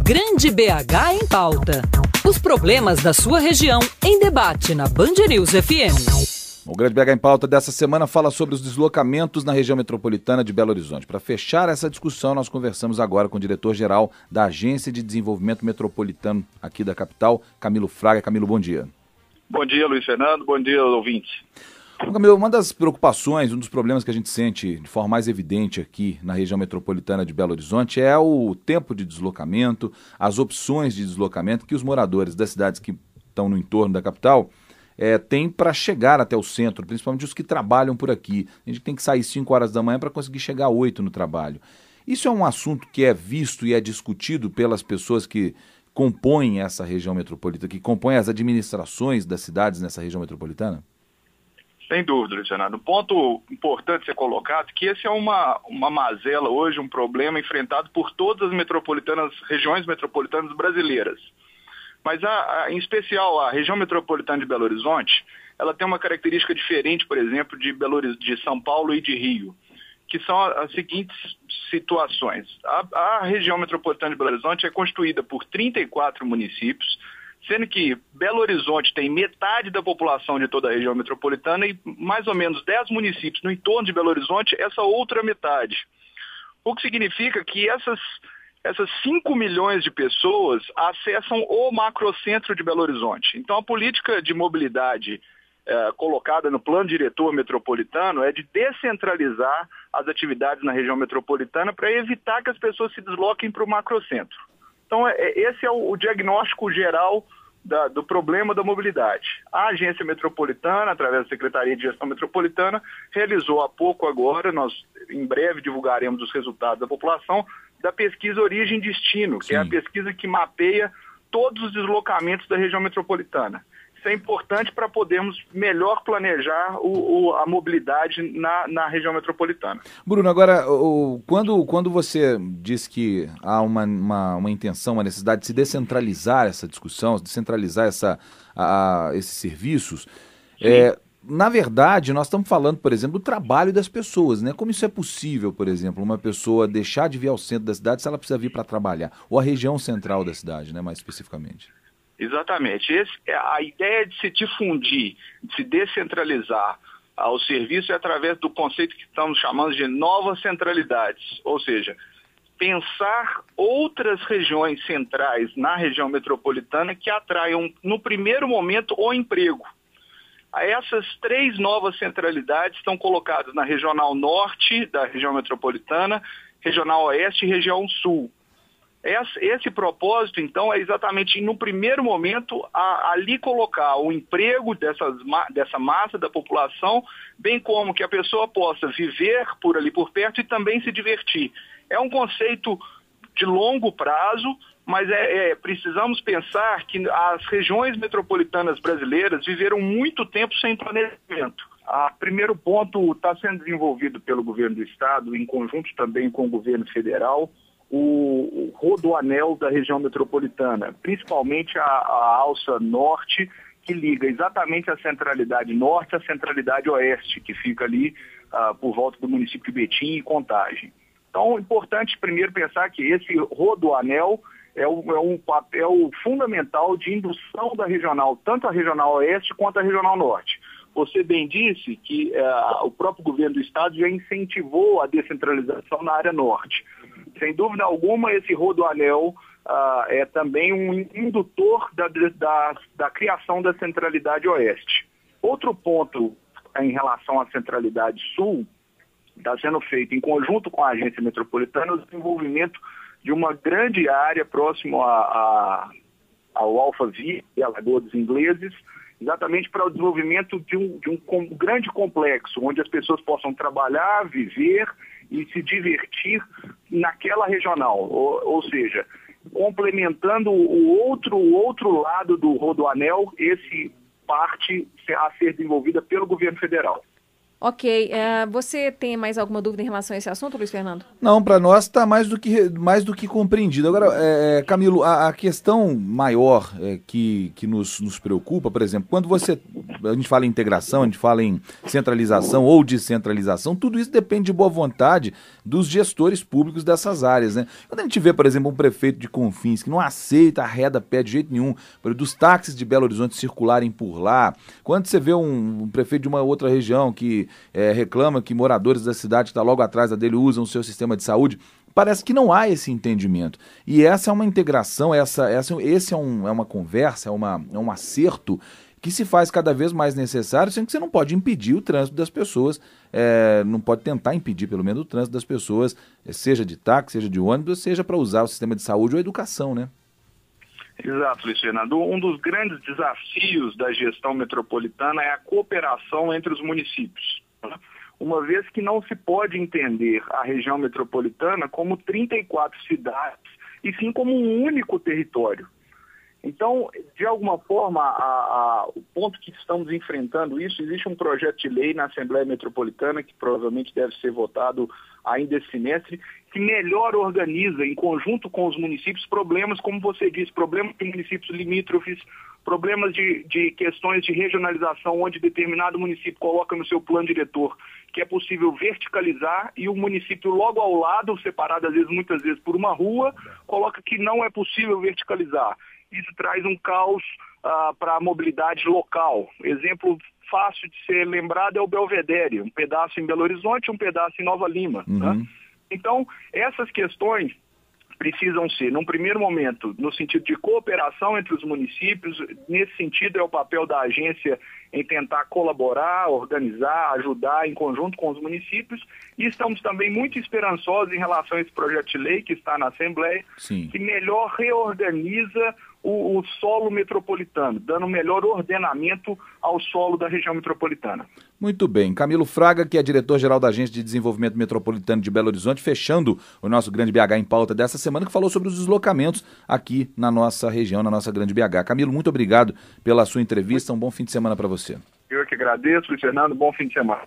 Grande BH em Pauta. Os problemas da sua região em debate na Band News FM. O Grande BH em Pauta dessa semana fala sobre os deslocamentos na região metropolitana de Belo Horizonte. Para fechar essa discussão, nós conversamos agora com o diretor-geral da Agência de Desenvolvimento Metropolitano aqui da capital, Camilo Fraga. Camilo, bom dia. Bom dia, Luiz Fernando. Bom dia, ouvintes. Bom, Camilo, uma das preocupações, um dos problemas que a gente sente de forma mais evidente aqui na região metropolitana de Belo Horizonte é o tempo de deslocamento, as opções de deslocamento que os moradores das cidades que estão no entorno da capital têm para chegar até o centro, principalmente os que trabalham por aqui. A gente tem que sair 5 horas da manhã para conseguir chegar às 8 no trabalho. Isso é um assunto que é visto e é discutido pelas pessoas que compõem essa região metropolitana, que compõem as administrações das cidades nessa região metropolitana? Sem dúvida, Luiz Fernando. Um ponto importante ser colocado que esse é uma mazela hoje, um problema enfrentado por todas as regiões metropolitanas brasileiras. Mas, em especial, a região metropolitana de Belo Horizonte, ela tem uma característica diferente, por exemplo, de São Paulo e de Rio, que são as seguintes situações. A região metropolitana de Belo Horizonte é constituída por 34 municípios, sendo que Belo Horizonte tem metade da população de toda a região metropolitana e mais ou menos 10 municípios no entorno de Belo Horizonte, essa outra metade. O que significa que essas 5 milhões de pessoas acessam o macrocentro de Belo Horizonte. Então, a política de mobilidade colocada no plano diretor metropolitano é de descentralizar as atividades na região metropolitana para evitar que as pessoas se desloquem para o macrocentro. Então, esse é o diagnóstico geral do problema da mobilidade. A agência metropolitana, através da Secretaria de Gestão Metropolitana, realizou há pouco agora, nós em breve divulgaremos os resultados da população, da pesquisa Origem e Destino, que é a pesquisa que mapeia todos os deslocamentos da região metropolitana. Isso é importante para podermos melhor planejar a mobilidade na região metropolitana. Bruno, agora, quando você diz que há uma intenção, uma necessidade de se descentralizar essa discussão, descentralizar esses serviços, na verdade, nós estamos falando, por exemplo, do trabalho das pessoas, né? Como isso é possível, por exemplo, uma pessoa deixar de vir ao centro da cidade se ela precisa vir para trabalhar, ou a região central da cidade, né, mais especificamente? Exatamente. A ideia de se difundir, de se descentralizar o serviço é através do conceito que estamos chamando de novas centralidades, ou seja, pensar outras regiões centrais na região metropolitana que atraiam, no primeiro momento, o emprego. Essas 3 novas centralidades estão colocadas na Regional Norte da região metropolitana, Regional Oeste e Região Sul. Esse propósito, então, é exatamente, no primeiro momento, ali colocar o emprego dessa massa da população, bem como que a pessoa possa viver por ali por perto e também se divertir. É um conceito de longo prazo, mas precisamos pensar que as regiões metropolitanas brasileiras viveram muito tempo sem planejamento. O primeiro ponto está sendo desenvolvido pelo governo do estado, em conjunto também com o governo federal, o rodoanel da região metropolitana, principalmente a alça norte, que liga exatamente a centralidade norte à centralidade oeste, que fica ali por volta do município de Betim e Contagem. Então, é importante primeiro pensar que esse rodoanel é um papel fundamental de indução da regional, tanto a regional oeste quanto a regional norte. Você bem disse que o próprio governo do estado já incentivou a descentralização na área norte. Sem dúvida alguma, esse rodoanel é também um indutor da criação da centralidade oeste. Outro ponto em relação à centralidade sul está sendo feito em conjunto com a agência metropolitana o desenvolvimento de uma grande área próximo ao Alphaville e à Lagoa dos Ingleses, exatamente para o desenvolvimento de um grande complexo, onde as pessoas possam trabalhar, viver e se divertir naquela regional, ou seja, complementando o outro lado do rodoanel, esse parte a ser desenvolvida pelo governo federal. Ok. Você tem mais alguma dúvida em relação a esse assunto, Luiz Fernando? Não, para nós está mais do que compreendido. Agora, Camilo, a questão maior que nos preocupa, por exemplo, quando você a gente fala em integração, a gente fala em centralização ou descentralização, tudo isso depende de boa vontade dos gestores públicos dessas áreas, né? Quando a gente vê, por exemplo, um prefeito de Confins que não aceita arreda pé de jeito nenhum, dos táxis de Belo Horizonte circularem por lá, quando você vê um prefeito de uma outra região que reclama que moradores da cidade que está logo atrás da dele usam o seu sistema de saúde, parece que não há esse entendimento. E essa é uma integração, esse é uma conversa, é um acerto que se faz cada vez mais necessário, sendo que você não pode impedir o trânsito das pessoas, não pode tentar impedir, pelo menos, o trânsito das pessoas, seja de táxi, seja de ônibus, seja para usar o sistema de saúde ou educação, né? Exato, Luiz Fernando. Um dos grandes desafios da gestão metropolitana é a cooperação entre os municípios, né? Uma vez que não se pode entender a região metropolitana como 34 cidades, e sim como um único território. Então, de alguma forma, o ponto que estamos enfrentando isso, existe um projeto de lei na Assembleia Metropolitana, que provavelmente deve ser votado ainda esse semestre, que melhor organiza, em conjunto com os municípios, problemas, como você disse, problemas de municípios limítrofes, problemas de questões de regionalização, onde determinado município coloca no seu plano diretor que é possível verticalizar e o município logo ao lado, separado muitas vezes por uma rua, coloca que não é possível verticalizar. Isso traz um caos para a mobilidade local. Exemplo fácil de ser lembrado é o Belvedere, um pedaço em Belo Horizonte, um pedaço em Nova Lima. Né? Então, essas questões precisam ser, num primeiro momento, no sentido de cooperação entre os municípios. Nesse sentido é o papel da agência em tentar colaborar, organizar, ajudar em conjunto com os municípios, e estamos também muito esperançosos em relação a esse projeto de lei que está na Assembleia, Sim. que melhor reorganiza o solo metropolitano, dando melhor ordenamento ao solo da região metropolitana. Muito bem. Camilo Fraga, que é diretor-geral da Agência de Desenvolvimento Metropolitano de Belo Horizonte, fechando o nosso Grande BH em Pauta dessa semana, que falou sobre os deslocamentos aqui na nossa região, na nossa Grande BH. Camilo, muito obrigado pela sua entrevista. Um bom fim de semana para você. Eu que agradeço, Luiz Fernando. Bom fim de semana.